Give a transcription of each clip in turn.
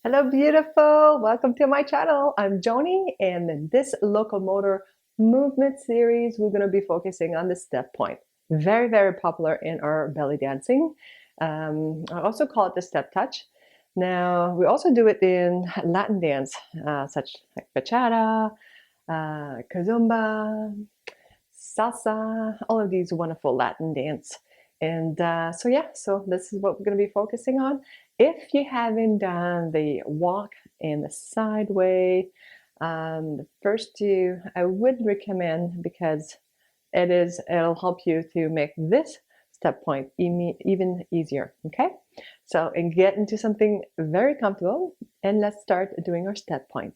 Hello, beautiful. Welcome to my channel. I'm Joany, and in this locomotor movement series, we're going to be focusing on the step point. Very, very popular in our belly dancing. I also call it the step touch. Now, we also do it in Latin dance, such like bachata, kazumba, salsa, all of these wonderful Latin dance. And so this is what we're going to be focusing on. If you haven't done the walk and the sideway, the first two I would recommend because it'll help you to make this step point even easier. Okay, so and get into something very comfortable, and let's start doing our step point.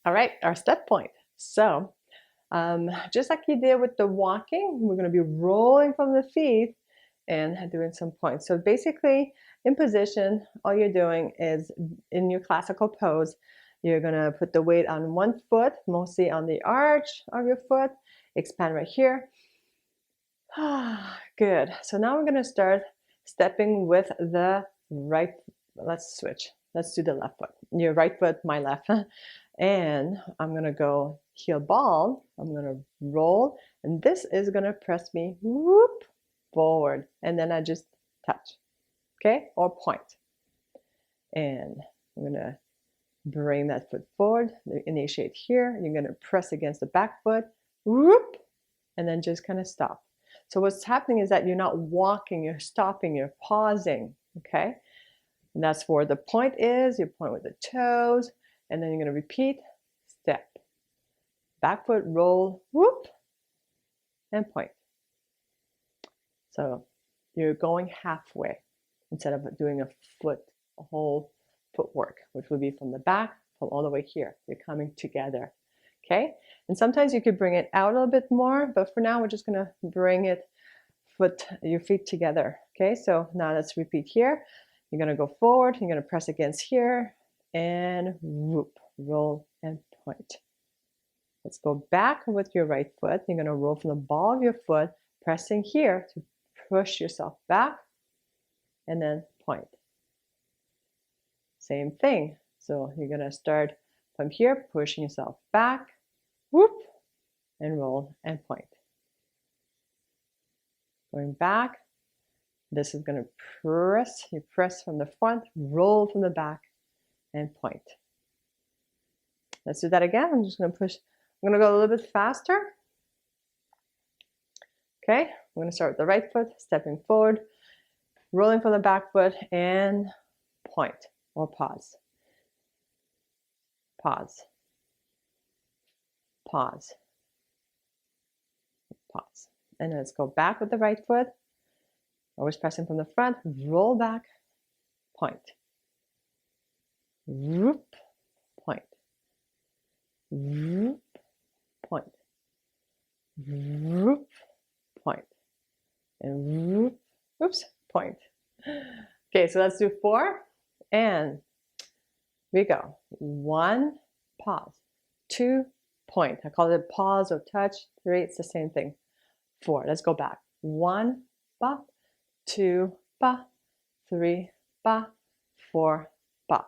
All right, our step point. So just like you did with the walking, we're going to be rolling from the feet and doing some points. So basically, in position, all you're doing is in your classical pose, you're going to put the weight on one foot, mostly on the arch of your foot, expand right here. Good. So now we're going to start stepping with the right. Let's switch. Let's do the left foot. Your right foot, my left. And I'm going to go heel ball. I'm going to roll. And this is going to press me whoop, forward. And then I just touch. Okay? Or point. And I'm going to bring that foot forward. Initiate here. You're going to press against the back foot. Whoop. And then just kind of stop. So what's happening is that you're not walking, you're stopping, you're pausing, okay? And that's where the point is. You point with the toes, and then you're going to repeat, step. Back foot, roll, whoop, and point. So you're going halfway instead of doing a whole footwork, which would be from the back, from all the way here. You're coming together. Okay, and sometimes you could bring it out a little bit more, but for now we're just going to bring your feet together. Okay, so now let's repeat here. You're going to go forward, you're going to press against here, and whoop, roll and point. Let's go back with your right foot. You're going to roll from the ball of your foot, pressing here to push yourself back, and then point. Same thing. So you're going to start from here, pushing yourself back, whoop, and roll and point. Going back, this is going to press. You press from the front, roll from the back, and point. Let's do that again. I'm just going to push. I'm going to go a little bit faster. Okay, I'm going to start with the right foot, stepping forward, rolling from the back foot, and point or pause. Pause. Pause. Pause. And let's go back with the right foot. Always pressing from the front, roll back, point. Whoop, point. Whoop, point. Whoop, point. And whoop, oops, point. Okay, so let's do 4. And we go. 1, pause. 2, point. I call it pause or touch. 3, it's the same thing. 4, let's go back. 1, ba, 2, ba, 3, ba, 4, ba.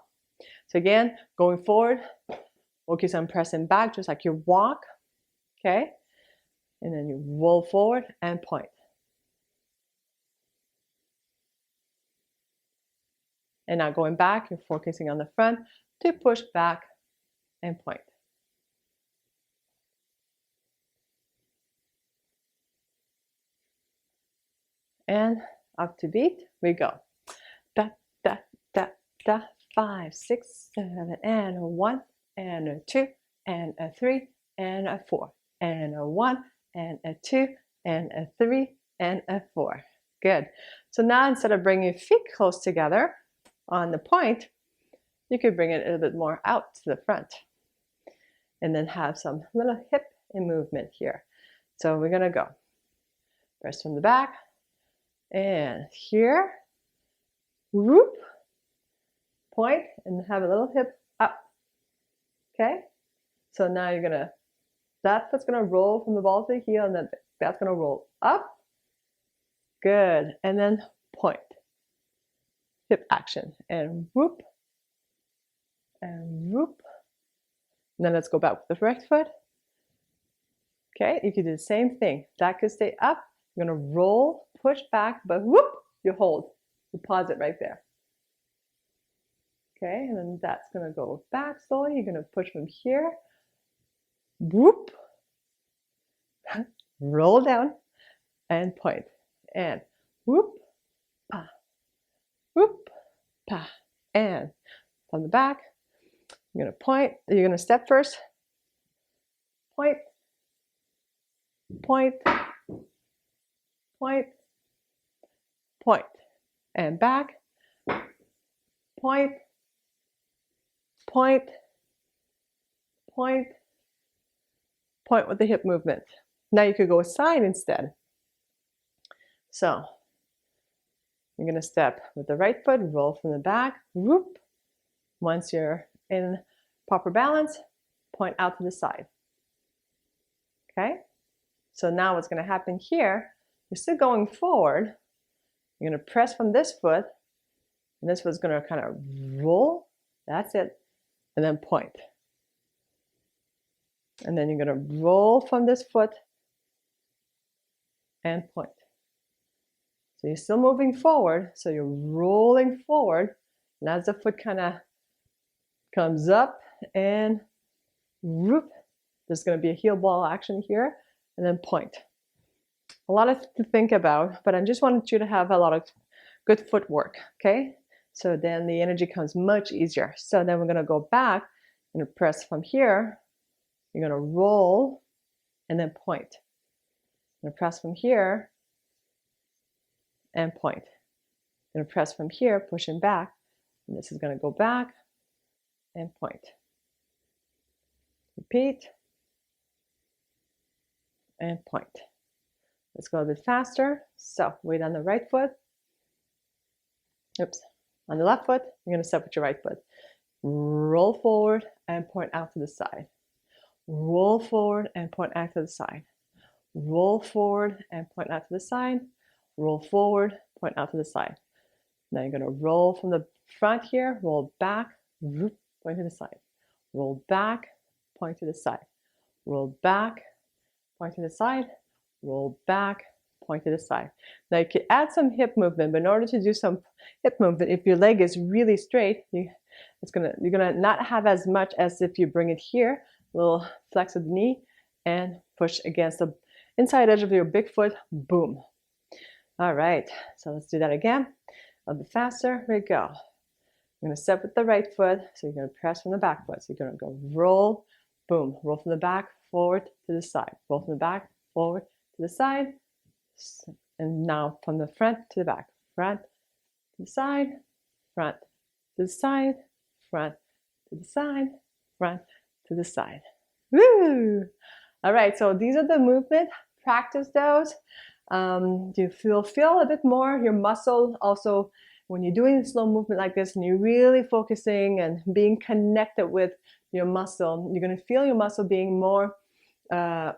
So again, going forward, focus on pressing back just like you walk, okay? And then you roll forward and point. And now going back, you're focusing on the front to push back and point. And up to beat, we go. Da, da, da, da, 5, 6, 7, and a 1, and a 2, and a 3, and a 4, and a 1, and a 2, and a 3, and a 4. Good. So now instead of bringing your feet close together on the point, you could bring it a little bit more out to the front. And then have some little hip movement here. So we're going to go. Press from the back. And here, whoop, point, and have a little hip up. Okay, so now you're gonna, that foot's gonna roll from the ball to the heel, and then that's gonna roll up. Good, and then point. Hip action, and whoop, and whoop. And then let's go back with the right foot. Okay, you can do the same thing. That could stay up. You're gonna roll, push back, but whoop, you hold. You pause it right there. Okay, and then that's gonna go back slowly. You're gonna push from here. Whoop. Roll down and point. And whoop, pa, whoop, pa. And from the back, you're gonna point. You're gonna step first. Point, point, point, point. And back. Point, point, point, point with the hip movement. Now you could go aside instead. So you're going to step with the right foot, roll from the back, whoop. Once you're in proper balance, point out to the side. Okay? So now what's going to happen here, you're still going forward. You're going to press from this foot, and this foot's going to kind of roll. That's it. And then point. And then you're going to roll from this foot and point. So you're still moving forward, so you're rolling forward, and as the foot kind of comes up and whoop, there's going to be a heel ball action here, and then point. A lot to think about, but I just wanted you to have a lot of good footwork, okay? So then the energy comes much easier. So then we're going to go back and press from here. You're going to roll and then point. You're going to press from here and point. You're going to press from here, pushing back, and this is going to go back and point. Repeat and point. Let's go a bit faster. So weight on the right foot. Oops. On the left foot, you're going to step with your right foot. Roll forward and point out to the side. Roll forward and point out to the side. Roll forward and point out to the side. Roll forward, point out to the side. Now you're going to roll from the front here, roll back, point to the side. Roll back, point to the side. Roll back, point to the side. Roll back, point to the side. Now you can add some hip movement, but in order to do some hip movement, if your leg is really straight, you're gonna not have as much as if you bring it here, a little flex of the knee, and push against the inside edge of your big foot, boom. All right, so let's do that again. A bit faster, here we go. You're gonna step with the right foot, so you're gonna press from the back foot. So you're gonna go roll, boom, roll from the back, forward to the side. Roll from the back, forward to the side. And now from the front to the back. Front to the side, front to the side, front to the side, front to the side. Woo! All right, so these are the movement. Practice those. You feel a bit more your muscle also when you're doing slow movement like this and you're really focusing and being connected with your muscle. You're going to feel your muscle being more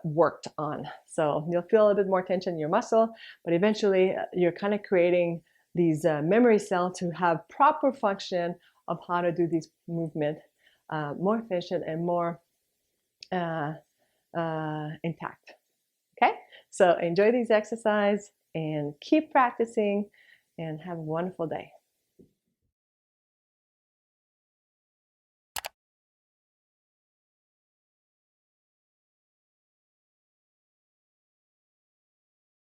worked on. So you'll feel a bit more tension in your muscle, but eventually you're kind of creating these memory cells to have proper function of how to do these movement more efficient and more intact. Okay, so enjoy these exercises and keep practicing and have a wonderful day.